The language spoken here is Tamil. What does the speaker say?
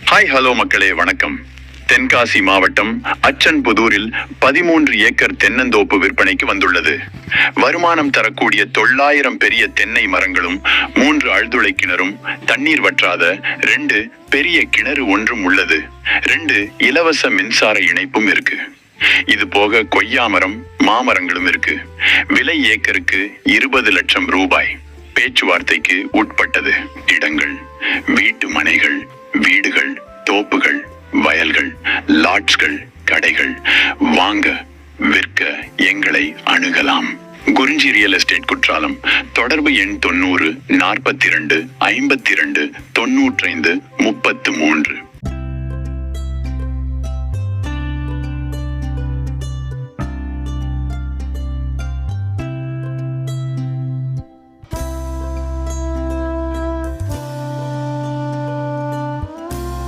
ஹாய் ஹலோ மக்களே, வணக்கம். தென்காசி மாவட்டம் அச்சன்புதூரில் 13 ஏக்கர் தென்னந்தோப்பு விற்பனைக்கு வந்துள்ளது. வருமானம் தரக்கூடிய 900 பெரிய தென்னை மரங்களும் 3 ஆழ்துளை கிணறும் தண்ணீர் வற்றாத 2 பெரிய கிணறு ஒன்றும் உள்ளது. 2 இலவச மின்சார இணைப்பும் இருக்கு. இது போக கொய்யா மரம், மாமரங்களும் இருக்கு. விலை ஏக்கருக்கு 20 லட்சம் ரூபாய். பேச்சுவார்த்தைக்கு உட்பட்டது. இடங்கள் வீட்டு மனைகள், வீடுகள், தோப்புகள், வயல்கள், லாட்ஸ்கள், கடைகள். வாங்க விற்க எங்களை அணுகலாம். குறிஞ்சி ரியல் எஸ்டேட் குற்றாலம். தொடர்பு எண் 90 42 52 95 33.